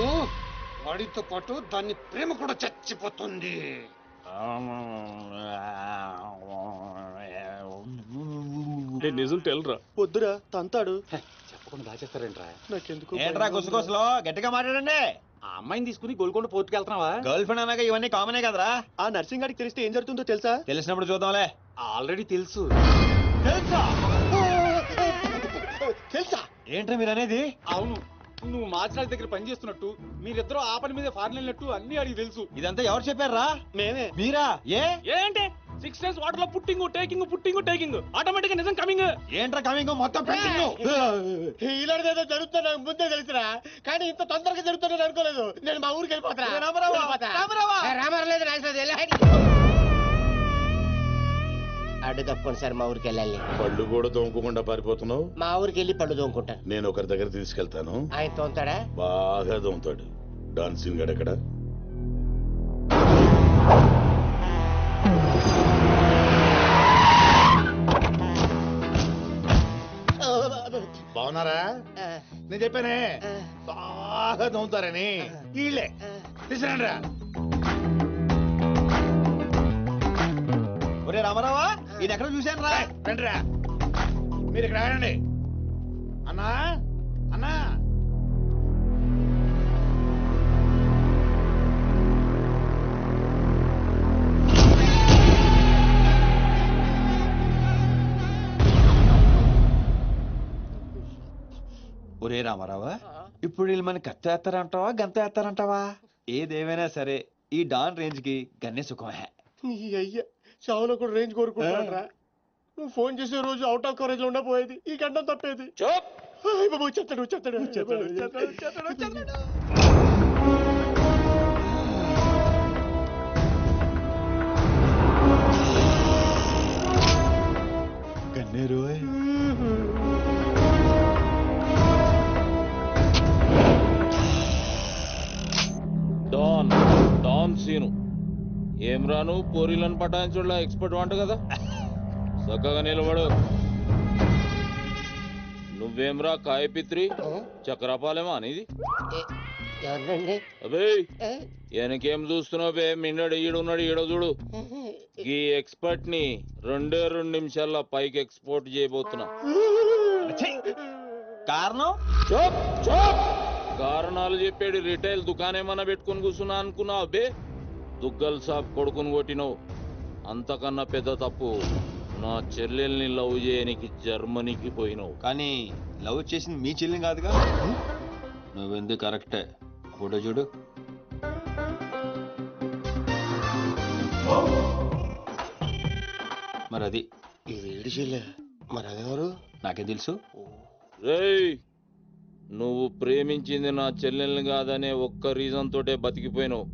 ఇప్పుడు వాడితో పాటు దాన్ని ప్రేమ కూడా చచ్చిపోతుంది. నిజం తెలరా? వద్దురా తంతాడు. చెప్పకుండా దాచేస్తారేంట్రా? నాకెందుకు ఏంట్రా గుసగుసలో గట్టిగా మాట్లాడండి. ఆ అమ్మాయిని తీసుకుని గోల్కొండ పోర్టుకి వెళ్తున్నావా? గర్ల్ ఫ్రెండ్ అనగా ఇవన్నీ కామనే కదరా. ఆ నర్సింగ్ గారికి తెలిస్తే ఏం జరుగుతుందో తెలుసా? తెలిసినప్పుడు చూద్దాంలే. ఆల్రెడీ తెలుసు. తెలుసా? తెలుసా? ఏంట్రా మీరు అనేది? అవును, నువ్వు మార్చినాథ్ దగ్గర పని చేస్తున్నట్టు, మీరిద్దరూ ఆ పని మీద ఫారెన్ వెళ్ళినట్టు అన్ని అడిగి తెలుసు. ఇదంతా ఎవరు చెప్పారా? మేమే. మీరా? ఏంటి 6 days వాటర్ లో పుట్టింగ్ టేకింగ్ ఆటోమేటిక్ నిజం కమింగ్. ఏంట్రా కమింగ్ మొత్తం పెండింగ్? ఇలాంటిది ఏదో జరుగుతుందో నాకు ముందే తెలుసురా, కానీ ఇంత తొందరగా జరుగుతుందని అనుకోలేదు. నేను మా ఊరికి వెళ్ళిపోతా. రామారావు లేదు రాజు అడ్డు తప్పకుండా సార్ మా ఊరికి వెళ్ళాలి. పళ్ళు కూడా తోముకోకుండా పారిపోతున్నావు. మా ఊరికి వెళ్ళి పళ్ళు తోముకుంటాను. నేను ఒకరి దగ్గర తీసుకెళ్తాను. ఆయన తోముతాడా? బాగా తోముతాడు. డాన్సింగ్ గడెక్కడ? బాగున్నారా? నేను చెప్పానే బాగా తోముతారని. వీళ్ళే తీసుకురండి రా. ఒరే రామారావా, ఈయన ఎక్కడ చూశాను రా. రండి రా, మీరు ఇక్కడ రండి. అన్నా అన్నా, ఒరే రామారావా, ఇప్పుడు వీళ్ళు మన కత్తి వేస్తారంటావా గంత వేస్తారంటావా? ఏదేమైనా సరే ఈ డాన్ రేంజ్ కి గన్నే సుఖమే. నీ అయ్యా చావులో కూడా రేంజ్ కోరుకుంటారా? నువ్వు ఫోన్ చేసే రోజు అవుట్ ఆఫ్ కవరేజ్ లో ఉండపోయేది, ఈ గంటం తప్పేది. చెత్తాడు. గన్నే రోయ్. డాన్ సీను ఏం రాను పోరీలను పటాయించడంలో ఎక్స్పర్ట్ వంట కదా. చక్కగా నిలబడు. నువ్వేమ్రా కాయపిత్రి చక్రపాలేమో అనేది? ఎవరండి? అబే వెనకేం చూస్తున్నావు బే? మిన్నడు ఈడున్నాడు, ఈడో చూడు. ఈ ఎక్స్పర్ట్ ని 2 నిమిషాల్లో పైకి ఎక్స్పోర్ట్ చేయబోతున్నా. కారణం? కారణాలు చెప్పాడు. రిటైల్ దుకాణేమన్నా పెట్టుకుని కూర్చున్నా అనుకున్నావు బే? దుగ్గల్ సాబ్ కొడుకుని కొట్టినవు. అంతకన్నా పెద్ద తప్పు నా చెల్లెల్ని లవ్ చేయనికి జర్మనీకి పోయినావు. కానీ లవ్ చేసింది మీ చెల్లి కాదుగా. నువ్వెందుకు కరెక్టే. ఫోటో చూడు. మరి అది ఈ వేడి చెల్లె మరి అదెవరు? నాకే తెలుసు. రేయ్, నువ్వు ప్రేమించింది నా చెల్లెల్ని కాదనే ఒక్క రీజన్ తోటే బతికిపోయినావు.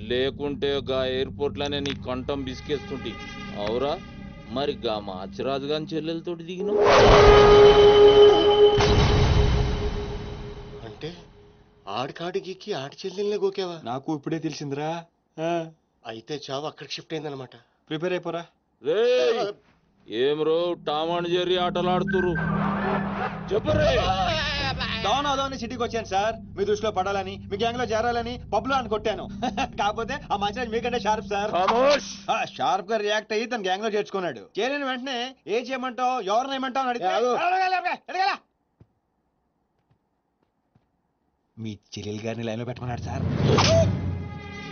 లేకుంటే గా ఎయిర్పోర్ట్ లోనే నీ కంఠం బిసికేస్తుంటి. అవురా? మరి గా మాచిరాజు గాని చెల్లెలతోటి దిగినావు. అంటే ఆడికాడికి ఆడి చెల్లెల్ని గోకేవా? నాకు ఇప్పుడే తెలిసిందిరా. అయితే చావు అక్కడికి షిఫ్ట్ అయిందనమాట. ప్రిపేర్ అయిపోరా. రేయ్, ఏం రో టామ్ అండ్ జెర్రీ ఆటలాడుతురు? చెప్పరే. డాన్ అదోని సిటీకి వచ్చాను సార్, మీ దృష్టిలో పడాలని, మీ గ్యాంగ్ లో చేరాలని పబ్ లో అని కొట్టాను. కాకపోతే ఆ మంచి మీకంటే షార్ప్ సార్. షార్ప్ గా రియాక్ట్ అయ్యి తన గ్యాంగ్ లో చేర్చుకున్నాడు. చేరిన వెంటనే ఏ చేయమంటావు, ఎవరిని ఏమంటావు అని అడిగితే మీ చెల్లెలు గారిని లైన్ లో పెట్టమన్నాడు సార్.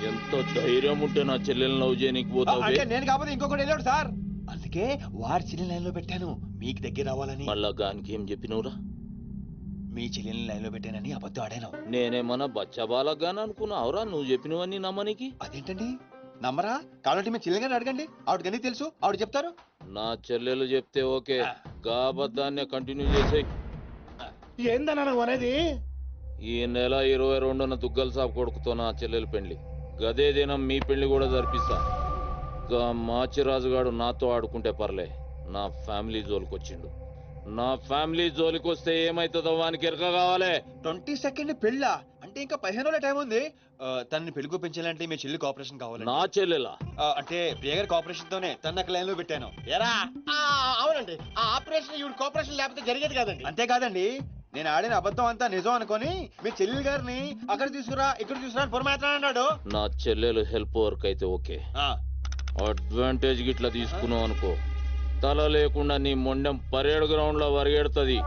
ఎంత ధైర్యం ఉంటే నా చెల్లెల్ని లవ్ చేయనికి పోతావు? అంటే నేను కాకపోతే ఇంకొకటి వెళ్ళాడు సార్, అందుకే వారి చెల్లెలు లైన్ లో పెట్టాను మీకు దగ్గర రావాలని. మళ్ళా గానికి ఏం చెప్పినవురా? మీ చెల్లెల్ని లైన్ లో పెట్టానని అబద్ధం ఆడాను. నేనేమన్నా బచ్చబాలగాని అనుకున్నావురా నువ్వు చెప్పినవన్నీ నమ్మనికి? అదేంటండి నమ్మరా? కాబట్టి మీ చెల్లెలు గారిని అడగండి, ఆవిడకి తెలుసు, ఆవిడ చెప్తారు. నా చెల్లెలు చెప్తే ఓకే, గా అబద్ధాన్ని కంటిన్యూ చేసే. ఏందన్నా నువ్వు అనేది? ఈ నెల 22న దుగ్గల్ సాబ్ కొడుకుతో నా చెల్లెలు పెళ్లి. గదే దినం మీ పెళ్లి కూడా జరిపిస్తా. గా మాచిరాజుగాడు నాతో ఆడుకుంటే పర్లే, నా ఫ్యామిలీ జోలికొచ్చిండు. నా ఫ్యామిలీ జోలికొస్తే ఏమైతుందో వానికి ఎరక కావాలి. 22nd పెళ్ళా? అంటే ఇంకా 15 రోజుల టైం ఉంది. తనని పెళ్లి పెంచాలంటే మీ చెల్లి కోఆపరేషన్ కావాలి. నా చెల్లెలా? అంటే ప్రియ గారి కోఆపరేషన్ తోనే తన లైన్ లో పెట్టాను. ఎరా? అవునండి, ఆ ఆపరేషన్ ఈవిడ కోఆపరేషన్ లేకపోతే జరిగేది కాదండి. అంతేకాదండి, నేను ఆడిన అబద్ధం అంతా నిజం అనుకొని మీ చెల్లెలు గారిని అక్కడ తీసుకురా ఇక్కడ తీసుకురా అని పొరమాట్లాడు. నా చెల్లెలు హెల్ప్ వర్క్ అయితే ఓకే, అడ్వాంటేజ్ గిట్లా తీసుకున్నావు అనుకో తల లేకుండా నీ మొండెం పరేడ్ గ్రౌండ్ లో వరిగెడుతుంది.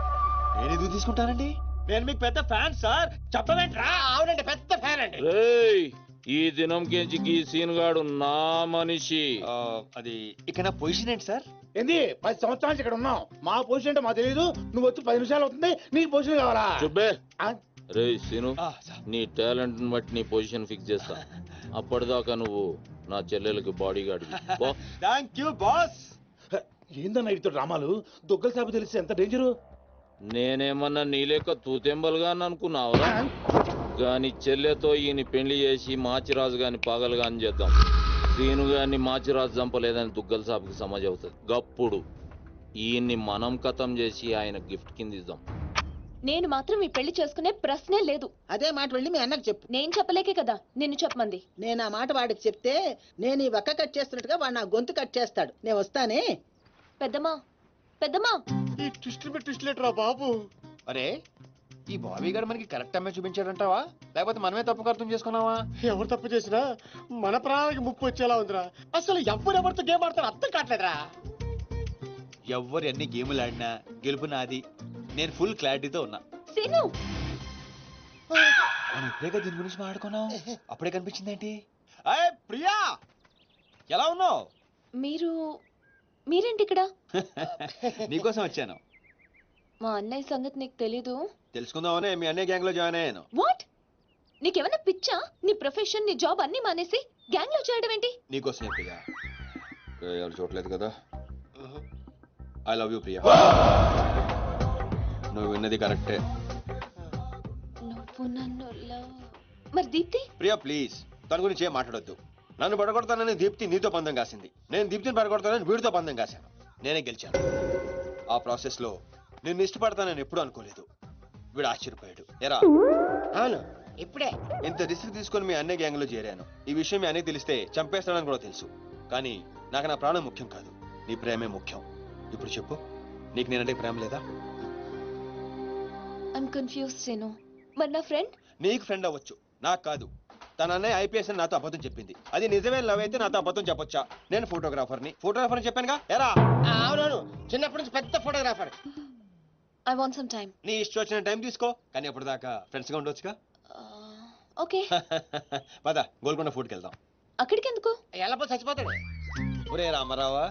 నేను ఎందుకు తీసుకుంటానండి? నేను మీకు పెద్ద ఫ్యాన్ సార్. చెప్పవేంట్రా? అవునండి, పెద్ద ఫ్యాన్ అండి. రేయ్, ఈ దినం కెంచి ఈ సీన్ గాడు నా మనిషి. అది ఇక నా పొజిషన్ ఏంటి సార్? ఏంది 10 సంవత్సరాల నుంచి ఇక్కడ ఉన్నాం. మా పొజిషన్ అంటే మాకు తెలియదు. నువ్వు వచ్చి 10 నిమిషాలు అవుతుంది, నీకు పొజిషన్ కావాలా? చుబ్బే. ఆ? రేయ్ సీను, సార్. నీ టాలెంట్ బట్టి నీ పొజిషన్ ఫిక్స్ చేస్తా. అప్పటిదాకా నువ్వు నా చెల్లెలకి bodyguard. Thank you boss. ఏందన్న ఇటు డ్రామాలు? దొగ్గల సాబు తెలిసి ఎంత డేంజరు. నేనేమన్నా నీ లెక్క తూతెంబలుగా అనుకున్నావురా? గాని చెల్లెతో ఈయన పెళ్లి చేసి మాచిరాజు గాని పాగలుగాని చేద్దాం. సీను గాని మాచిరాజు చంపలేదని దుగ్గల సాబుకి సమాజ్ అవుతుంది. గప్పుడు ఈయన్ని మనం కథం చేసి ఆయన గిఫ్ట్ కింద ఇద్దాం. నేను మాత్రం ఈ పెళ్లి చేసుకునే ప్రశ్నే లేదు. అదే మాట వెళ్ళి మీ అన్నకు చెప్పు. నేను చెప్పలేకే కదా నిన్ను చెప్పమంది. నేను ఆ మాట వాడికి చెప్తే నేను ఈ వక్క కట్ చేస్తున్నట్టుగా వాడు నా గొంతు కట్ చేస్తాడు. నేను వస్తానే. పెద్దమ్మా, పెద్దమ్మా, ఈ ట్విస్ట్ లేటరా బాబు. అరే, ఈ బాబీ గారు మనకి కరెక్ట్ అమ్మాయి చూపించాడంటావా, లేకపోతే మనమే తప్పుగా అర్థం చేసుకున్నావా? ఎవరు తప్పు చేసినా మన ప్రాణానికి ముప్పు వచ్చేలా ఉందిరా. అసలు ఎవరెవరితో గేమ్ ఆడతారో అర్థం కావట్లేదురా. ఎవరు ఎన్ని గేములు ఆడినా గెలుపు నాది. నేను ఫుల్ క్లారిటీతో ఉన్నా. సీను, మనం ఇప్పుడే దీని గురించి మాట్లాడుకున్నాం, అప్పుడే కనిపించింది ఏంటి? అయ్ ప్రియా, ఎలా ఉన్నావు? మీరేంటి ఇక్కడ? నీకోసం వచ్చాను. మా అన్నయ్య సంగతి నీకు తెలీదు. తెలుసుకుందామనే మీ అన్నయ్య గ్యాంగ్ లో జాయిన్ అయ్యాను. వాట్? నీకేమైనా పిచ్చా? నీ ప్రొఫెషన్, నీ జాబ్ అన్ని మానేసి గ్యాంగ్ లో చేయడం ఏంటి? నీకోసమే ప్రియా. ఎవరు చూడలేదు కదా. I love you Priya. నువ్వు విన్నది కరెక్టే. నువ్వు నన్ను మరి దీప్తి? ప్రియా ప్లీజ్, తన గురించి ఏం మాట్లాడొద్దు. నన్ను పడగొడతానని దీప్తి నీతో పందెం కాసింది. నేను దీప్తిని పడగొడతానని వీడితో పందెం కాశాను. నేనే గెలిచాను. ఆ ప్రాసెస్ లో నిన్ను ఇష్టపడతానని ఎప్పుడు అనుకోలేదు. వీడు ఆశ్చర్యపోయాడు. ఎరా? అవును, ఇప్పుడే. ఇంత రిస్క్ తీసుకొని మీ అన్నయ్య గ్యాంగ్ లో చేరాను. ఈ విషయం మీ అన్నయ్య తెలిస్తే చంపేస్తాడని కూడా తెలుసు. కానీ నాకు నా ప్రాణం ముఖ్యం కాదు, నీ ప్రేమే ముఖ్యం. ఇప్పుడు చెప్పు, నీకు నేనంటే ప్రేమ లేదా? I'm confused Seenu. మరి నా ఫ్రెండ్? నీకు ఫ్రెండ్ అవ్వచ్చు, నాకు కాదు. తన అన్నయ్య ఐపీఎస్ అని నాతో అబద్ధం చెప్పింది. అది నిజమే లవ్ అయితే నాతో అబద్ధం చెప్పొచ్చా? నేను ఫోటోగ్రాఫర్ని చెప్పానుగా. ఎరా? అవునవును, చిన్నప్పటి నుంచి పెద్ద photographer. I want some time. నీ ఇష్టం వచ్చిన టైం తీసుకో, కానీ అప్పటిదాకా ఫ్రెండ్స్ గా ఉండొచ్చుగా. ఓకే. పద, గోల్కొండ ఫుడ్కి వెళ్దాం. అక్కడికి ఎందుకు? ఎలా చచ్చిపోతాడు. ఒరే రామారావా,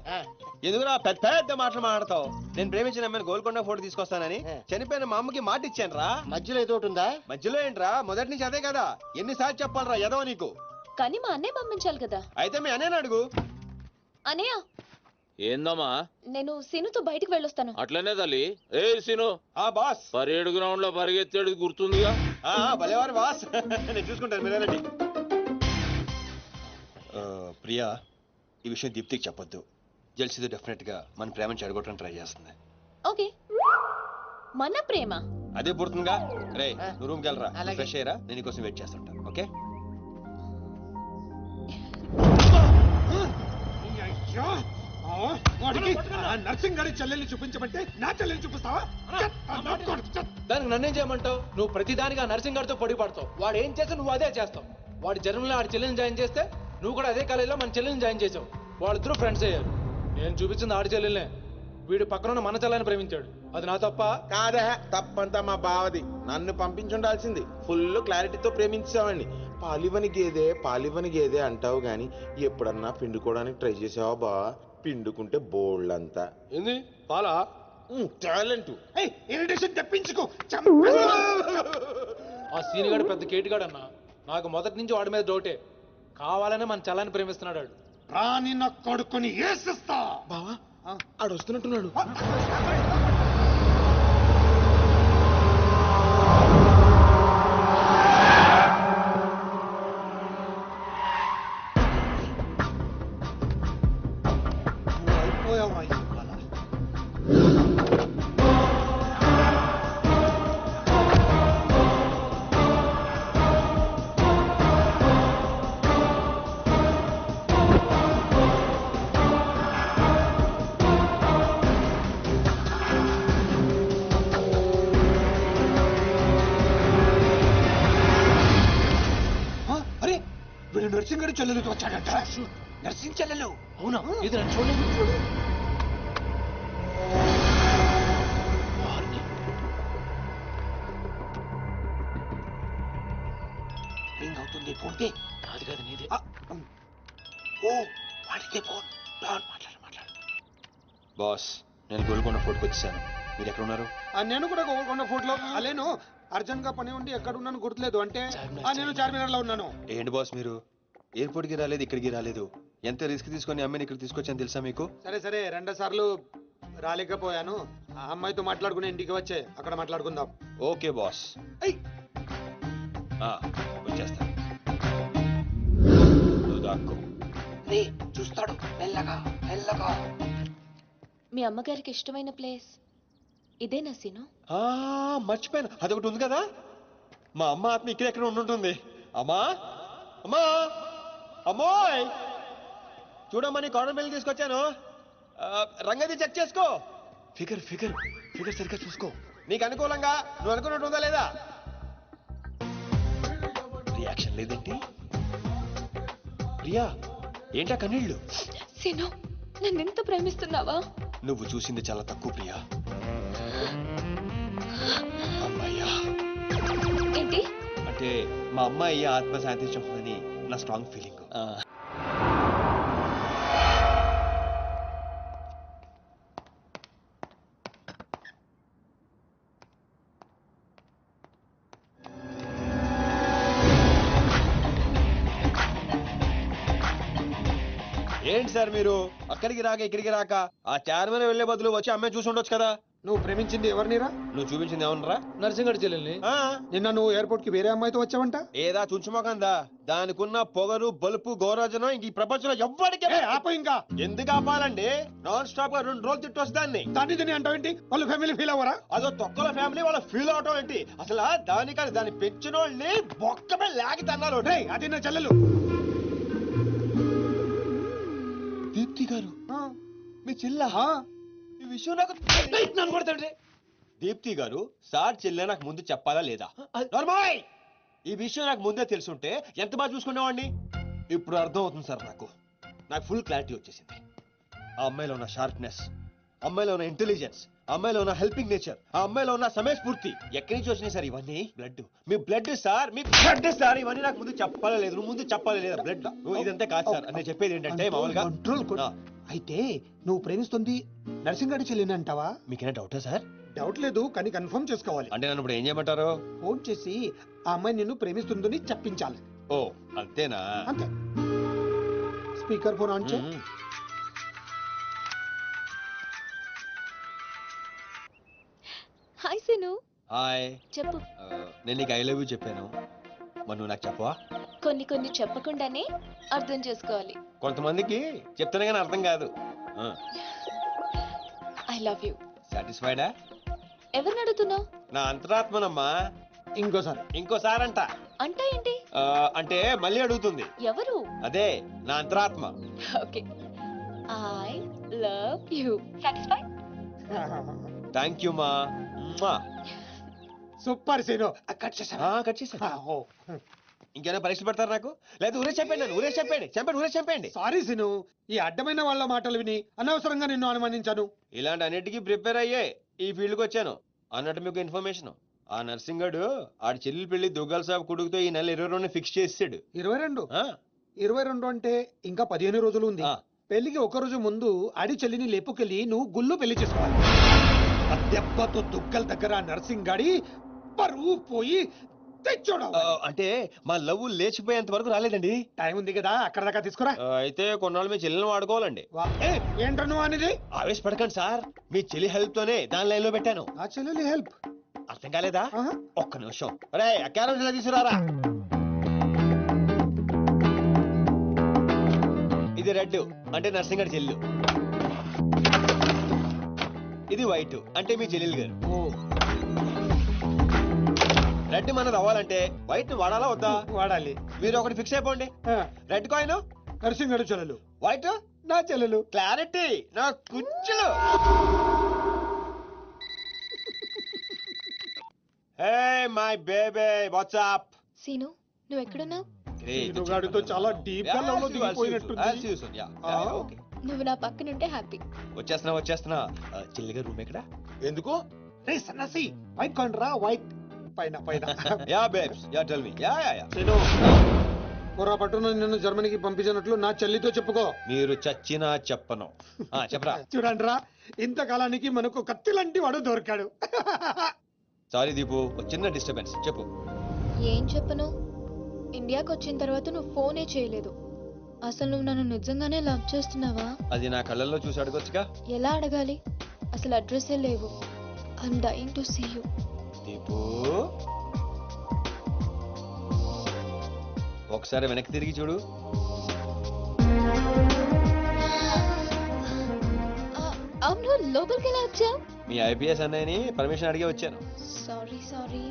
ఎందుకురా పెద్ద పెద్ద మాటలు మాట్లాడతావు? నేను ప్రేమించిన అమ్మాయిని గోల్కొండ ఫోటో తీసుకొస్తానని చనిపోయిన మా అమ్మకి మాట ఇచ్చాను రా. మధ్యలో ఏదో ఒకటి ఉందా? మధ్యలో ఏంట్రా, మొదటి నుంచి అదే కదా. ఎన్నిసార్లు చెప్పాలరా ఎదవ నీకు? కానీ మా అన్నయ్య పంపించాలి కదా. అయితే మీ అన్నయ్యని అడుగు. అన్నయ్య, ఏందమ్మా? నేను సీనుతో బయటికి వెళ్ళొస్తాను. అట్లనే తల్లి. ఏ సీను, ఆ బాస్ పరేడ్ గ్రౌండ్ లో పరిగెత్తాడు గుర్తుందిగా. భలేవారు బాస్. నేను చూసుకుంటాను, మీరేనండి. ప్రియా, ఈ విషయం దీప్తికి చెప్పొద్దు. జెల్సీతో డెఫినెట్ గా మన ప్రేమను చెడగొట్టడానికి ట్రై చేస్తుంది. ఓకే. మన ప్రేమ అదే పుడుతుందిగా. రే, నువ్వు రూమ్కి వెళ్ళరా, అలాగే. ఫ్రెష్ అయ్యరా, నేను నీకోసం వెయిట్ చేస్తుంటా. ఓకే? నర్సింగ్ గారి చెల్లెల్ని చూపించమంటే నా చెల్లెల్ని చూపిస్తావా? దానికి నన్నేం చేయమంటావు? నువ్వు ప్రతిదానికి ఆ నర్సింగ్ గారితో పొడి పడతావు. వాడు ఏం చేస్తే నువ్వు అదే చేస్తావు. వాడి జన్మలో ఆడి చెల్లెని జాయిన్ చేస్తే నువ్వు కూడా అదే కాలేజీలో మన చెల్లెని జాయిన్ చేసావు. వాళ్ళిద్దరూ ఫ్రెండ్స్ అయ్యారు. నేను చూపించింది ఆడి చెల్లెల్నే. వీడు పక్కన మన చెల్లని ప్రేమించాడు. అది నా తప్ప కాదా? తప్పంతా మా బావది. నన్ను పంపించుండాల్సింది. ఫుల్ క్లారిటీతో ప్రేమించావండి. పాలివని గేదే అంటావు గాని ఎప్పుడన్నా పిండుకోవడానికి ట్రై చేసావా బా? పిండుకుంటే బోల్డ్ ఏంది పాలా? టాలెంట్. ఇరిటేషన్ తెప్పించుకో. ఆ సీనిగాడు పెద్ద కేటుగాడు అన్న. నాకు మొదటి నుంచి వాడి మీద డౌటే. కావాలనే మన చెల్లని ప్రేమిస్తున్నాడు. రాని నా కొడుకుని ఏసిస్తా. బావా ఆడు వస్తున్నట్టున్నాడు. వీడు నర్సింగ్ గారి చెల్లెలతో వచ్చాడంట. నర్సింగ్ చెల్లెలు. అవునా ఇది నన్ను చూడలేదు. రింగ్ అవుతుంది. ఫోన్ కి. కాదు కాదు నీదే. ఓ వాడికే ఫోన్. మాట్లాడు. బాస్, నేను గోల్కొండ ఫోర్ట్కి వచ్చేసాను. మీరు ఎక్కడ ఉన్నారు? నేను కూడా గోల్కొండ ఫోర్ట్లో. అలేను అర్జెంట్ గా పని ఉండి ఎక్కడ ఉన్నాను గుర్తులేదు. అంటే నేను చార్మినార్ లో ఉన్నాను. ఏంటి బాస్ మీరు ఎయిర్పోర్ట్ కి రాలేదు, ఇక్కడికి రాలేదు. ఎంత రిస్క్ తీసుకొని అమ్మాయిని ఇక్కడ తీసుకొచ్చాను తెలుసా మీకు? సరే 2 సార్లు రాలేకపోయాను. ఆ అమ్మాయితో మాట్లాడుకుని ఇంటికి వచ్చే అక్కడ మాట్లాడుకుందాం. Okay boss. వచ్చేస్తా. నువ్వు దాక్కో. చూస్తాడు మెల్లగా. మీ అమ్మగారికి ఇష్టమైన ప్లేస్ ఇదేనా సీను? మర్చిపోయాను, అదొకటి ఉంది కదా. మా అమ్మ ఆత్మ ఇక్కడెక్కడ ఉండుంటుంది. అమ్మా అమ్మోయ్, చూడమ్మా నీ కాటన్ బిల్ తీసుకొచ్చాను. రంగది చెక్ చేసుకో. ఫిగర్ సరిగ్గా చూసుకో. నీకు అనుకూలంగా నువ్వు అనుకున్నట్టు ఉందా లేదా? రియాక్షన్ లేదేంటి? ప్రియా, ఏంటా కన్నీళ్ళు? సీను నన్నెంత ప్రేమిస్తున్నావా? నువ్వు చూసింది చాలా తక్కువ ప్రియా. అమ్మాయ్యా ఏంటి అంటే మా అమ్మాయి ఆత్మ శాంతించుకుందని నా స్ట్రాంగ్ ఫీలింగ్. ఏంటి సార్ మీరు అక్కడికి రాక ఇక్కడికి రాక ఆ చార్మన్ వెళ్లే బదులు వచ్చి అమ్మాయి చూసి ఉండొచ్చు కదా. నువ్వు ప్రేమించింది ఎవరినిరా? నువ్వు చూపించింది ఏమన్నారా? నర్సింగడి చెల్లెల్ని. నిన్న నువ్వు ఎయిర్పోర్ట్ కి వేరే అమ్మాయితో వచ్చావంట. ఏదా చుంచుమోకందా? దానికున్న పొగరు బలుపు గౌరవజనం ఇంక ఈ ప్రపంచంలో ఎవ్వడికి. ఆపో ఇంకా. ఎందుకు ఆపాలండి? నాన్ స్టాప్ గా 2 రోజులు తిట్టొచ్చు దాన్ని. దాన్ని అంటావేంటి? వాళ్ళ ఫ్యామిలీ ఫీల్ అవ్వరా? అదో తొక్కల ఫ్యామిలీ వాళ్ళ ఫీల్ అవటం ఏంటి? అసలు దానికని దాన్ని పెంచిన వాళ్ళని బొక్కమే లాగి తన్నారు. అది నా చెల్లెలు. దీప్తి గారు మీ చెల్ల? ఈ విషయం నాకు నన్ను కొడతాడు. దీప్తి గారు సార్ చెల్లె నాకు ముందు చెప్పాలా లేదా? ఈ విషయం నాకు ముందే తెలుసుంటే ఎంత బాగా చూసుకునేవాడిని. ఇప్పుడు అర్థం అవుతుంది సార్. నాకు ఫుల్ క్లారిటీ వచ్చేసింది. ఆ అమ్మాయిలో ఉన్న షార్ప్నెస్, అమ్మాయిలో ఉన్న ఇంటెలిజెన్స్, అమ్మాయిలో ఉన్న హెల్పింగ్ నేచర్, ఆ అమ్మాయిలో ఉన్న సమయస్ఫూర్తి ఎక్కడి నుంచి వచ్చినాయి సార్ ఇవన్నీ? బ్లడ్, మీ బ్లడ్ సార్, మీ బ్లడ్ సార్. ఇవన్నీ నాకు ముందు చెప్పాలా లేదు? నువ్వు ముందు చెప్పాలి లేదా? బ్లడ్ ఇదంతా కాదు సార్. నేను చెప్పేది ఏంటంటే మామూలుగా అయితే నువ్వు ప్రేమిస్తుంది నర్సింగడి చెల్లిని అంటావా? మీకేనా డౌటా సార్? డౌట్ లేదు, కానీ కన్ఫర్మ్ చేసుకోవాలి. అంటే నన్ను ఇప్పుడు ఏం చేయమంటారు? ఫోన్ చేసి ఆ అమ్మాయి నిన్ను ప్రేమిస్తుందని చెప్పించాలి. ఓ అంతేనా? అంతే. స్పీకర్ ఫోన్ ఆన్ చే. హాయ్ సీను. హాయ్. చెప్పు. నేను నీకు ఐ లవ్ యూ చెప్పాను, మరి నువ్వు నాకు చెప్పవా? కొన్ని చెప్పకుండానే అర్థం చేసుకోవాలి. కొంతమందికి చెప్తానే కానీ అర్థం కాదు. I love you. సాటిస్ఫైడా? ఎవరిని అడుగుతున్నావు? నా అంతరాత్మనమ్మా. ఇంకోసారి అంట. అంటే ఏంటి? అంటే మళ్ళీ అడుగుతుంది. ఎవరు? అదే నా అంతరాత్మ. Okay. I love you. Satisfy? Thank you మా. Super scene. కట్ చేసా. ఇంకేమైనా పరీక్షలు పెడతారు నాకు? లేదు ఊరే చెప్పండి. సారీ సీను, ఈ అడ్డమైన వాళ్ళ మాటలు విని అనవసరంగా నిన్ను అనుమానించాను. ఇలాంటి అన్నిటికీ ప్రిపేర్ అయ్యే ఈ ఫీల్డ్కి వచ్చాను. అన్నట్టు మీకు ఇన్ఫర్మేషన్, ఆ నర్సింగడు ఆడి చెల్లి పెళ్లి దుగ్గాల సాబ్ కొడుకుతో ఈ నెల 22 ఫిక్స్ చేసాడు. 22 అంటే ఇంకా 15 రోజులు ఉంది. పెళ్లికి ఒక రోజు ముందు ఆడి చెల్లిని లేపుకెళ్ళి నువ్వు గుళ్ళు పెళ్లి చేసుకోవాలి. దెబ్బతో దుగ్గల దగ్గర నర్సింగ్ గాడి పరువు పోయి తెచ్చోడం. అంటే మా లవ్ లేచిపోయేంత వరకు రాలేదండి. టైం ఉంది కదా, అక్కడ దాకా తీసుకురా. అయితే కొన్నాళ్ళు మీ చెల్లెని వాడుకోవాలండి. ఏంటను అనేది? ఆవేశపడకండి సార్, మీ చెల్లి హెల్ప్ తోనే దాని లైన్ లో పెట్టాను. ఆ చెల్లెలి హెల్ప్ అర్థం కాలేదా? ఒక్క నిమిషం. అరే క్యారెట్ తీసుకురారా. ఇది రెడ్ అంటే నర్సింగడి చెల్లు, ఇది వైట్ అంటే మీ చెల్లెలు గారు. రెడ్ మనది అవ్వాలంటే వైట్ ని వాడాలా వద్దా? వాడాలి. మీరు ఒకటి ఫిక్స్ అయిపోండి. రెడ్ కాయిన్ నర్సింగడి చెల్లెలు, వైట్ నా చెల్లెలు. క్లారిటీ నా కుచ్చులు. Hey my baby what's up? Seenu నువ్వు ఎక్కడున్నావు? సీనుగాడితో చాలా డీప్ గా లవ్ లో దిగిపోయినట్టుంది. నువ్వు నా పక్కనుంటే హ్యాపీ. వచ్చేస్తున్నా చిల్లిగా రూమ్ ఎక్కడ? ఎందుకు? రే సన్నాసి వైట్ కొండ్రా వైట్ పైన పైన. Yeah babes yeah tell me yeah yeah yeah. Seenu పొరపాటున నిన్ను జర్మనీకి పంపించినట్లు నా చెల్లితో చెప్పుకో. మీరు చచ్చినా చెప్పను. చెప్పరా. చూడండిరా ఇంతకాలానికి మనకు కత్తి లాంటి వాడు దొరికాడు. సారీ దీపు, ఒక చిన్న డిస్టర్బెన్స్. చెప్పు. ఏం చెప్పను? ఇండియాకి వచ్చిన తర్వాత నువ్వు ఫోనే చేయలేదు. అసలు నువ్వు నన్ను నిజంగానే లవ్ చేస్తున్నావా? అది నా కళ్ళల్లో చూసి అడగొచ్చుగా. ఎలా అడగాలి? అసలు అడ్రస్సే లేవు. I'm dying to see you. Deepu ఒకసారి వెనక్కి తిరిగి చూడు. అవును, లోపలికి ఎలా వచ్చావు? మీ ఐపీఎస్ అన్నయ్యని పర్మిషన్ అడిగే వచ్చాను. సారీ.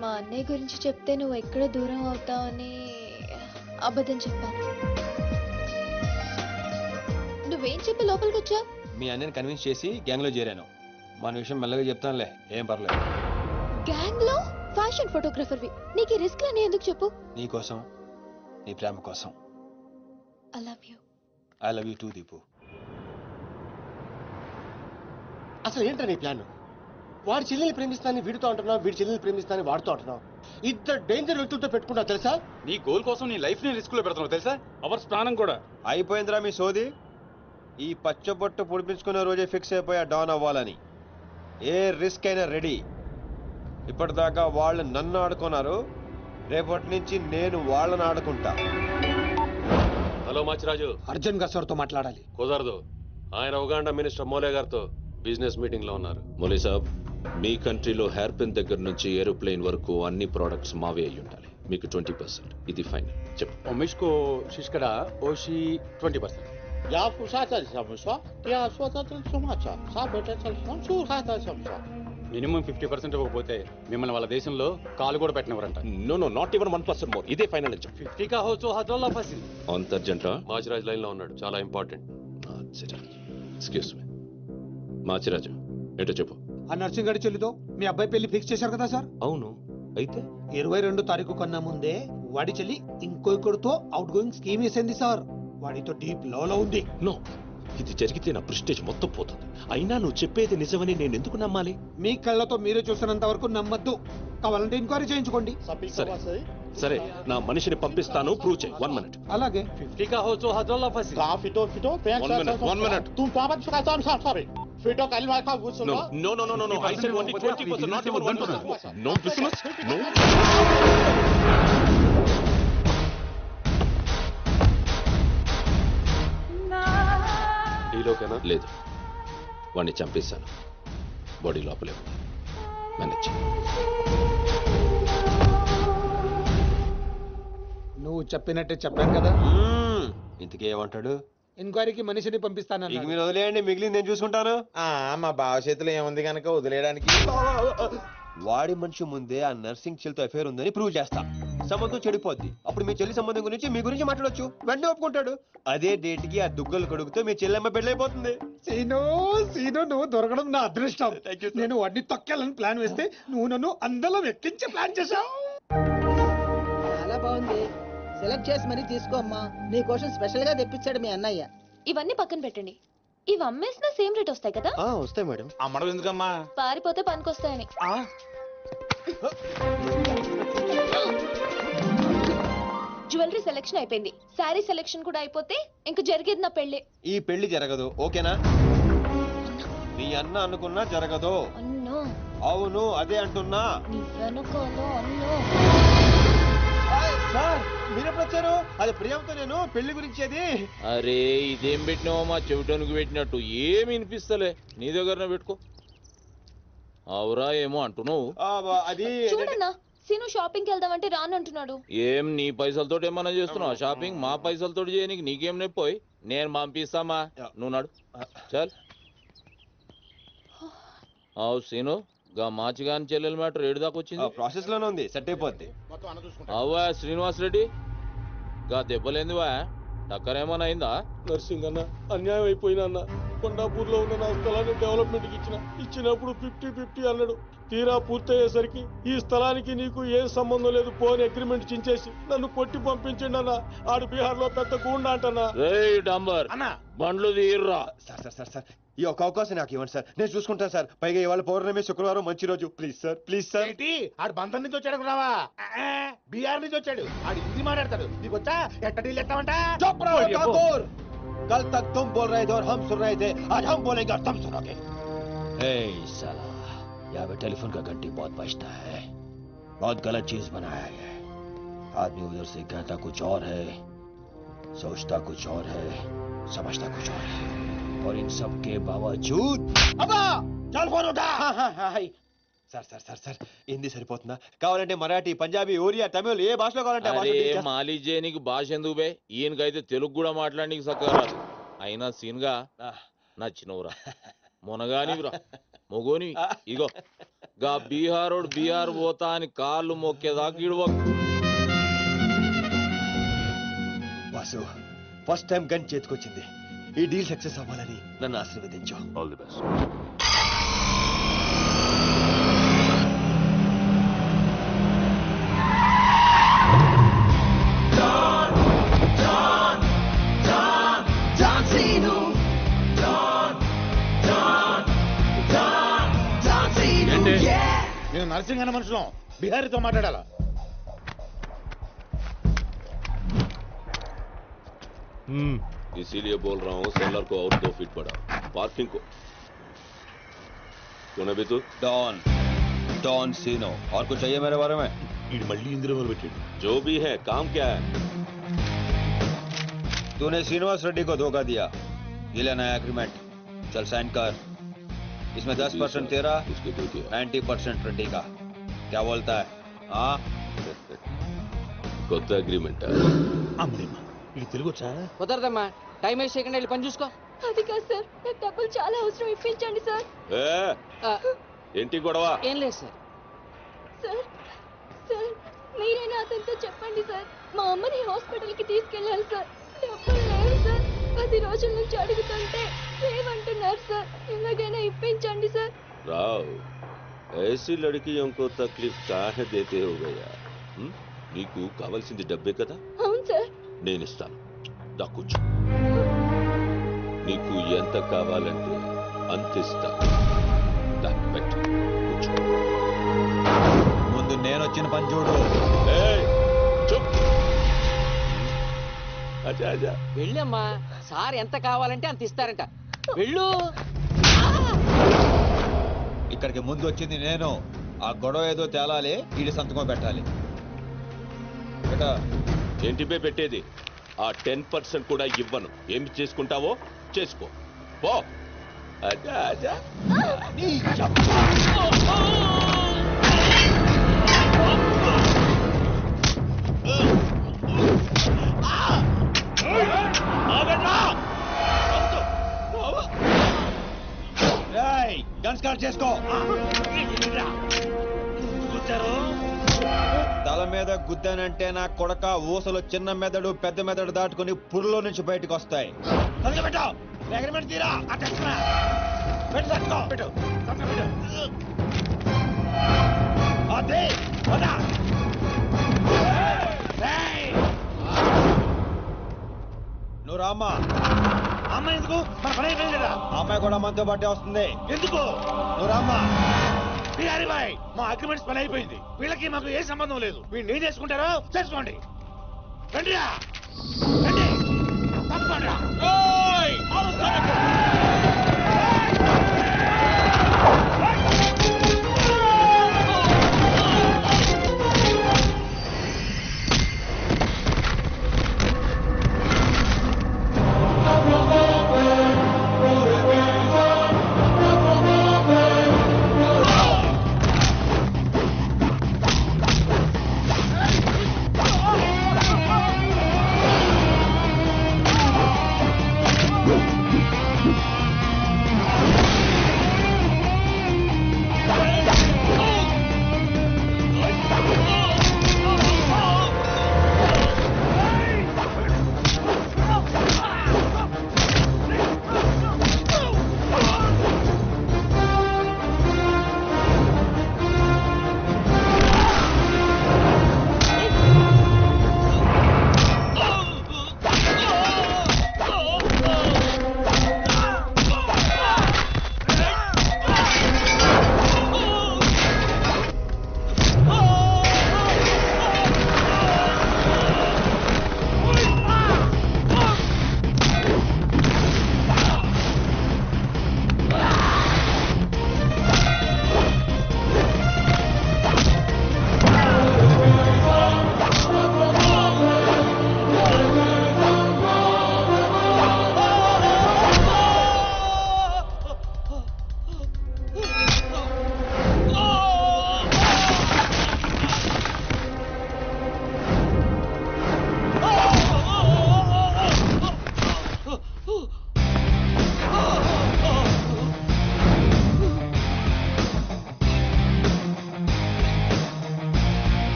మా అన్నయ్య గురించి చెప్తే నువ్వు ఎక్కడ దూరం అవుతావని అబద్ధం చెప్పాను. నువ్వేం చెప్పి లోపలికి వచ్చావు? మీ అన్నయ్యని కన్విన్స్ చేసి గ్యాంగ్ లో చేరాను. మన విషయం మెల్లగా చెప్తానులే, ఏం పర్లేదు. గ్యాంగ్ లో ఫ్యాషన్ ఫోటోగ్రఫర్వి, నీకు రిస్క్ అని ఎందుకు చెప్పు? నీ కోసం, నీ ప్రేమ కోసం. I love you. I love you two Deepu. అసలు ఏంటో నీ ప్లాన్? వాడి చెల్లెల్ని ప్రేమిస్తానని వీడితో అంటున్నావు, వీడి చెల్లెల్ని ప్రేమిస్తానని వాడితో అంటున్నావు. ఇద్దరు డేంజర్ వ్యక్తులతో పెట్టుకున్నావు తెలుసా? నీ గోల్ కోసం నీ లైఫ్ ని రిస్క్ లో పెడుతున్నావు తెలుసా? అవర్స్ ప్రాణం కూడా. అయిపోయిందిరా మీ సోది. ఈ పచ్చబొట్టు పొడిపించుకునే రోజే ఫిక్స్ అయిపోయా డాన్ అవ్వాలని. ఏ రిస్క్ అయినా రెడీ. ఇప్పటిదాకా వాళ్ళు నన్ను ఆడుకున్నారు, రేపటి నుంచి నేను వాళ్ళని ఆడుకుంటా. హలో మాచిరాజు. అర్జున్ గా సార్తో మాట్లాడాలి. కుదరదు, ఆయన ఉగాండా మినిస్టర్ మోలే గారితో బిజినెస్ మీటింగ్ లో ఉన్నారు. మోలీ సాబ్, మీ కంట్రీలో హెయిర్ పిన్ దగ్గర నుంచి ఏరోప్లేన్ వరకు అన్ని ప్రోడక్ట్స్ మావే అయి ఉండాలి. మీకు 20%. ఇది ఫైన్. చెప్పు. ఒమిష్కో శిష్కడ ఓషి 20%. Ya fusata samsa, ya swata sumacha, sabeta samsu hata samsa. Minimum 50% ఇవ్వకపోతే మిమ్మల్ని వాళ్ళ దేశంలో కాలు కూడా పెట్టినవరంట. No not even 1% more. ఇదే ఫైనల్ అని చెప్పు. 50 కా హోచో హజోల్లా ఫసి. అంత అర్జెంటా? మాచిరాజ్ లైన్ లో ఉన్నాడు, చాలా ఇంపార్టెంట్. Excuse me. మాచిరాజు ఏంటో చెప్పు. ఆ నర్సింగ్ గారి చెల్లితో మీ అబ్బాయి పెళ్లి ఫిక్స్ చేశారు కదా సార్? అవును, అయితే 22 తారీఖు కన్నా ముందే వాడి చెల్లి ఇంకొకరితో అవుట్ గోయింగ్ స్కీమ్ వేసింది సార్. వాడితో డీప్ లో ఉంది. నో, ఇది జరిగితే నా ప్రెస్టేజ్ మొత్తం పోతుంది. అయినా నువ్వు చెప్పేది నిజమని నేను ఎందుకు నమ్మాలి? మీ కళ్ళతో మీరే చూసినంత వరకు నమ్మద్దు. కావాలంటే ఎంక్వైరీ చేయించుకోండి. సరే, నా మనిషిని పంపిస్తాను, ప్రూవ్ చేయి. 1 minute. అలాగే. 50 కా హోచో హజోల్లా ఫసి. Ka fito, One minute. Tu papat suka sorry. Fito kalima ka gusto mo? No. I said only 20%, not even 1%. No business. No. ఈలోకేనా? లేదు, వాడిని చంపేశాను. బాడీ లోపలే ఉంది. మేనేజ్. నువ్వు చెప్పినట్టే చెప్పాను కదా. ఇంతకీ ఏమంటాడు? ఎంక్వైరీకి మనిషిని పంపిస్తాను. ఇక మీరు వదిలేయండి, మిగిలింది నేను చూసుకుంటాను. మా బావ చేతిలో ఏముంది కనుక వదిలేయడానికి. వాడి మనిషి ముందే ఆ నర్సింగ్ చెల్లితో అఫేర్ ఉందని ప్రూవ్ చేస్తా. సంబంధం చెడిపోద్ది. అప్పుడు మీ చెల్లి సంబంధం గురించి మీ గురించి మాట్లాడొచ్చు. వెంటనే ఒప్పుకుంటాడు. అదే డేట్ కి ఆ దుగ్గలు కొడుకుతో మీ చెల్లెమ్మ పెళ్ళైపోతుంది. సీను నువ్వు దొరకడం నా అదృష్టం. నేను వాడిని తొక్కాలని ప్లాన్ వేస్తే నువ్వు నన్ను అందలో ఎక్కించి ప్లాన్ చేశావు. చాలా బాగుంది. సెలెక్ట్ చేసి మరీ తీసుకో అమ్మా. నీ కోసం స్పెషల్ గా తెప్పించాడు మీ అన్నయ్య. ఇవన్నీ పక్కన పెట్టండి. ఇవి అమ్మేసిన సేమ్ రేట్ వస్తాయి కదా? వస్తాయి మేడం. అమ్మడం ఎందుకమ్మా? పారిపోతే పనికొస్తాయని. జ్యువెలరీ సెలెక్షన్ అయిపోయింది. శారీ సెలెక్షన్ కూడా అయిపోతే ఇంక జరిగేది నా పెళ్లి. ఈ పెళ్లి జరగదు, ఓకేనా? నీ అన్న అనుకున్నా జరగదు. అన్నో. అవును, అదే అంటున్నా. నీ వెనుకోలో అన్నో. సార్ మీరెప్పుడు వచ్చారు? అది ప్రియాంతో నేను పెళ్లి గురించి. అది అరే, ఇదేం పెట్టినావో మా చెవిటానికి పెట్టినట్టు ఏమి వినిపిస్తలే. నీ దగ్గరనే పెట్టుకో. అవురా ఏమో అంటున్నావు. అది చూడన్నా, సీను షాపింగ్కి వెళ్దామంటే రానంటున్నాడు. ఏం నీ పైసలతోటి ఏమన్నా చేస్తున్నావు షాపింగ్? మా పైసలతోటి చేయనీకి నీకేం నొప్పోయి? నేను పంపిస్తామా, నువ్వు నడు. చల్. అవు సీను, గా మాచిగాని చెల్లెల మ్యాటర్ ఏడు దాకా వచ్చింది? ప్రాసెస్ లోనే ఉంది, సెట్ అయిపోద్ది. అవ్వా శ్రీనివాస్ రెడ్డి, గా దెబ్బలేందివా? టక్కరేమన్నా అయిందా? నర్సింగ్ అన్న, అన్యాయం అయిపోయినా అన్న. కొండాపూర్లో ఉన్న నా స్థలాన్ని డెవలప్మెంట్కి ఇచ్చినప్పుడు 50-50 అన్నాడు. తీరా పూర్తయ్యేసరికి ఈ స్థలానికి నీకు ఏం సంబంధం లేదు పోని అగ్రిమెంట్ చించేసి నన్ను కొట్టి పంపించండి అన్న. ఆడు బీహార్ లో పెద్ద గూండా అంటన్నా. డాంబర్ అన్నా బండ్లు తీర్రా. సార్ ఈ ఒక్క అవకాశం నాకు ఇవ్వండి సార్, నేను చూసుకుంటాను సార్. పైగా ఇవాళ పౌర్ణమి, శుక్రవారం మంచి రోజు. Please sir. ఏంటి ఆడు బంధం నుంచి వచ్చాడు రావా? బీహార్ నుంచి వచ్చాడు. ఆడు హిందీ మాట్లాడతాడు. నీకు వచ్చా ఎట్ట డీల్ ఎత్తామంట? कल तक तुम बोल रहे थे और हम सुन रहे थे, आज हम बोलेंगे और तुम सुनोगे. साला यहाँ पे टेलीफोन का घंटी बहुत बजता है. बहुत गलत चीज बनाया है. आदमी उधर से कहता कुछ और है, सोचता कुछ और है, समझता कुछ और है, और इन सब के बावजूद అబ్బా చల్ ఫోన్ ఉఠా. సార్ హిందీ సరిపోతుందా? కావాలంటే మరాఠీ, పంజాబీ, ఒరియా, తమిళ్ ఏ భాషలో కావాలంటే ఆ భాషలో అరే teach చేస్తా. మాలిజే నీకు భాష ఎందుకు బే? ఈయనకైతే తెలుగు కూడా మాట్లాడనీకి సక్కగా రాదు. అయినా సీన్గా నచ్చినవురా, మునగానివిరా, మొగోని. ఇగో గా బీహారోడు బీహార్ పోతా అని కాళ్ళు మొక్కేదాకా ఇడవకు. వాసు ఫస్ట్ టైం గన్ చేతికొచ్చింది. ఈ డీల్ సక్సెస్ అవ్వాలని నన్ను ఆశీర్వదించు. All the best. నేను నర్సింగ్ అన్న మనుషులం బిహారీతో మాట్లాడాలా? इसीलिए बोल रहा हूँ सेलर को और 2 फीट बढ़ा, पार्किंग को. कौन है तू? डॉन सीनो. और कुछ चाहिए मेरे बारे में? मल्ली इंदिरा में बैठे. जो भी है काम क्या है? तूने श्रीनिवास रेड्डी को धोखा दिया. ये लेना है एग्रीमेंट. चल साइन कर. इसमें 10% तेरा, 90% रेड्डी का. क्या बोलता है? हाँ కొత్త అగ్రిమెంట్. అమ్మేమా ఇది తెలుగు వచ్చా? కుదరదమ్మా, టైం వేస్ట్ చేయకుండా వెళ్ళి పని చూసుకో. అది కాదు సార్, నాకు డబ్బులు చాలా అవసరం, ఇప్పించండి సార్. ఏంటి గొడవ? ఏం లేదు సార్. సార్ మీరైనా అతనితో చెప్పండి సార్. మా అమ్మని హాస్పిటల్కి తీసుకెళ్ళాలి సార్. డబ్బులు లేవు సార్. 10 రోజుల నుంచి అడుగుతుంటే లేవంటున్నారు సార్. ఎలాగైనా ఇప్పించండి సార్. రావ్, ऐसी लड़कियों को तकलीफ काहे देते हो गया? నీకు కావాల్సింది డబ్బే కదా? అవును సార్. నేను ఇస్తాను, దా కూర్చో. నీకు ఎంత కావాలంటే అంత ఇస్తా. దా పెట్టు, కూర్చో. ముందు నేను వచ్చిన పని చూడు. చూప్. అచ్చా అచ్చా వెళ్ళమ్మా, సార్ ఎంత కావాలంటే అంత ఇస్తారంట. వెళ్ళు. ఇక్కడికి ముందు వచ్చింది నేను. ఆ గొడవ ఏదో తేలాలి, ఈడి సంతకం పెట్టాలి. ఏంటి పే పెట్టేది? ఆ 10% కూడా ఇవ్వను. ఏమి చేసుకుంటావో చేసుకో పో. అచ్చా అచ్చా. గన్ స్టార్ట్ చేసుకో. తల మీద గుద్దానంటే నా కొడక ఊసలు చిన్న మెదడు పెద్ద మెదడు దాటుకుని పురులో నుంచి బయటకు వస్తాయి. నువ్వు రామ్మా. అమ్మాయి ఎందుకు? మన పని అయిపోయింది కదా. అమ్మాయి కూడా మనతో పాటే వస్తుంది. ఎందుకు? నువ్వు రామ్మా. బిహారీ బాయ్, మా అగ్రిమెంట్స్ పని అయిపోయింది. వీళ్ళకి మాకు ఏ సంబంధం లేదు. వీళ్ళు ఏం చేసుకుంటారో చేసుకోండి. రండిరా, రండి, తప్పకుండా.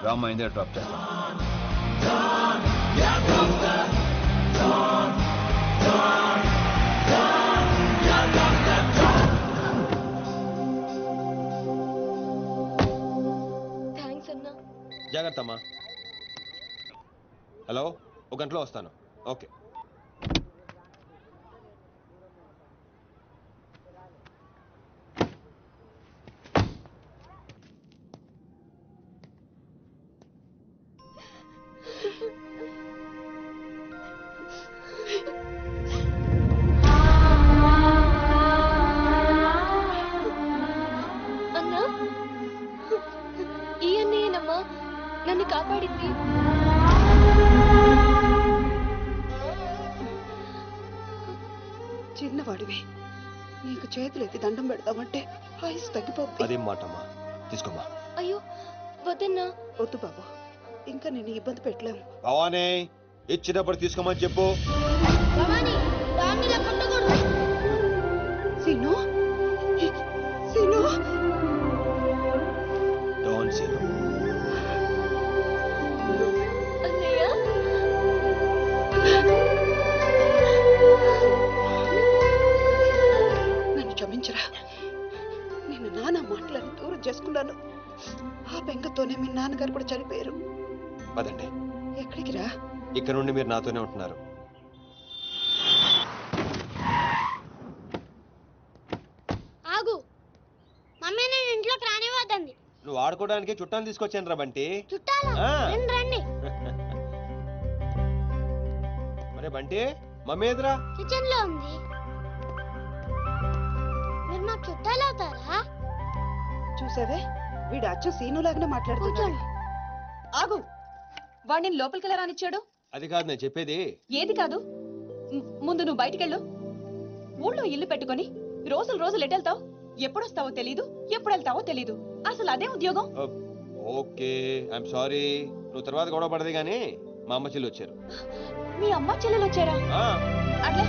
రామ్మా ఇందే డ్రాప్ చేస్తాను. థ్యాంక్స్ అన్నా. జాగ్రత్త అమ్మా. హలో, ఒక గంటలో వస్తాను. ఓకే. అన్నా, ఈ అన్నయ్యనమ్మా నన్ను కాపాడింది. చిన్నవాడివి, నీకు చేతులెత్తి దండం పెడతామంటే ఆయుస్ తగ్గిపోతుంది. అదేం మాటమ్మా, తీసుకోమ్మా. అయ్యో వద్దన్నా. వద్దు బాబు, ఇంకా నేను ఇబ్బంది పెట్టలేము. భవానీ, ఇచ్చినప్పుడు తీసుకోమని చెప్పు. సీను, సీను, డోంట్ సీను. అన్నయ్య, నన్ను క్షమించరా. నేను నాన్న మాటలను దూరం చేసుకున్నాను. ఆ బెంగతోనే మీ నాన్నగారు కూడా చనిపోయారు. పదండి. ఎక్కడికి రా? ఇక్కడ నుండి మీరు నాతోనే ఉంటున్నారు. ఆగు, మమ్మీ నేను ఇంట్లోకి రానివ్వద్దండి. నువ్వు ఆడుకోవడానికి చుట్టాలు తీసుకొచ్చాను రా బంటి. చుట్టాలా? ఆ. రండి. మరే బంటి, మమ్మీ ఎదురా? కిచెన్ లో ఉంది. మీరు నాకు చుట్టాలు అవుతారా? చూసావే, వీడు అచ్చు సీనులాగానే మాట్లాడుతున్నాడు. ఆగు, వాడిని లోపలికి ఎలా రానిచ్చాడు? అది కాదు నేను చెప్పేది. ఏది కాదు? ముందు నువ్వు బయటికెళ్ళు. ఊళ్ళో ఇల్లు పెట్టుకొని రోజులు రోజులు ఎటెళ్తావు? ఎప్పుడొస్తావో తెలీదు, ఎప్పుడు వెళ్తావో తెలీదు. అసలు అదే ఉద్యోగం. Okay, I'm sorry. నువ్వు తర్వాత గొడవ పడదు కానీ మా అమ్మ చెల్లి వచ్చారు. మీ అమ్మ చెల్లెలు వచ్చారా? అట్లే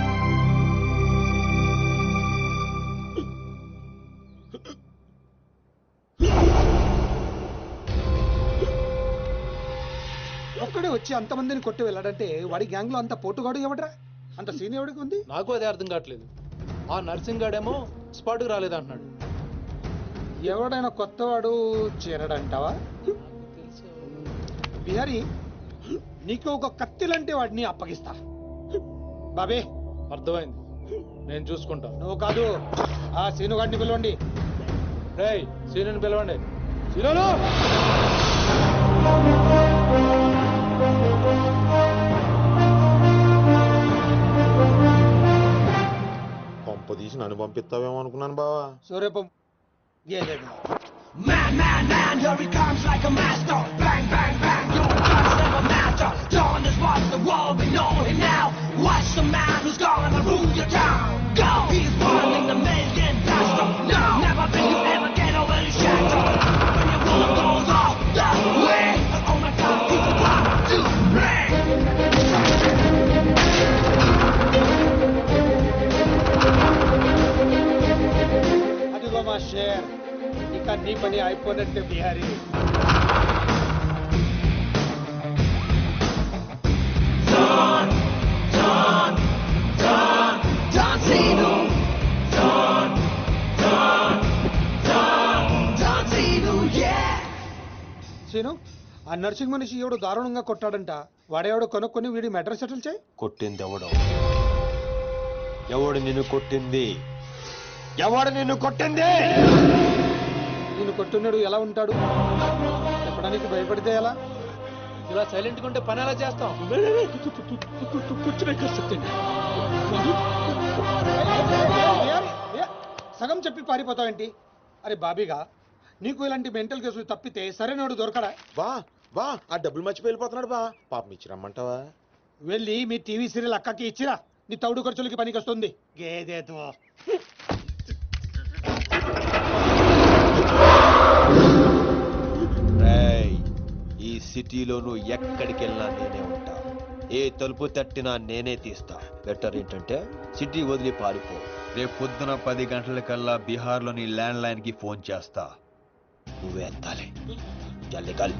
ఒక్కడే వచ్చి అంతమందిని కొట్టి వెళ్ళాడంటే వాడి గ్యాంగ్ లో అంత పోటుగాడు ఎవడరా? అంత సీన్ ఎవడికి ఉంది? నాకు అదే అర్థం కావట్లేదు. ఆ నర్సింగ్ గాడేమో స్పాట్కి రాలేదంటున్నాడు. ఎవడైనా కొత్తవాడు చేరడంటావా? బిహారీ, నీకు ఒక కత్తిలంటే వాడిని అప్పగిస్తా. బాబే, అర్థమైంది, నేను చూసుకుంటా. నువ్వు కాదు, ఆ సీనుగాడిని పిలవండి. రేయ్, సీనుని పిలవండి. సీనులు! పంప తీసి నన్ను పంపిస్తావేమో అనుకున్నాను బావా. సూర్యపం Man, man, man, here he comes like a master. Bang, bang, bang, your guns never matter. Dawn is what the world, we know him now. Watch the man who's gonna rule your town. Go! He's running the million faster. No! Never think you ever get over his shadow. When your world goes off the way. Oh my God, he's about to break. అదిగో మా share, ఇక నీ పని అయిపోయినట్టే Bihari. Scene, ఆ nursing మనిషి ఎవడు దారుణంగా కొట్టాడంట. వాడేవాడు కొనుక్కొని వీడి మెటర్ సెటిల్ చేయి. కొట్టింది ఎవడు? ఎవడు నిన్ను కొట్టింది? ఎవడు నిన్ను కొట్టింది? నిన్ను కొట్టున్నాడు ఎలా ఉంటాడు? చెప్పడానికి భయపడితే ఎలా? ఇలా సైలెంట్ గా ఉంటే పని ఎలా చేస్తాం? సగం చెప్పి పారిపోతావేంటి? అరే బాబీగా, నీకు ఇలాంటి మెంటల్ కేసులు తప్పితే సరైనడు దొరకడా? బా ఆ డబ్బులు మర్చిపోయి వెళ్ళిపోతున్నాడు బా. పాపం ఇచ్చిరమ్మంటావా? వెళ్ళి మీ టీవీ సీరియల్ అక్కకి ఇచ్చిరా. నీ తౌడు ఖర్చులకి పనికి వస్తుంది. గేదేతో ఈ సిటీలో నువ్వు ఎక్కడికి వెళ్ళినా నేనే ఉంటా. ఏ తలుపు తట్టినా నేనే తీస్తా. బెటర్ ఏంటంటే సిటీ వదిలి పారిపో. రేపు పొద్దున 10 గంటలకల్లా బీహార్లోని ల్యాండ్ లైన్ కి ఫోన్ చేస్తా. నువ్వే ఎత్తాలి. చల్ निकल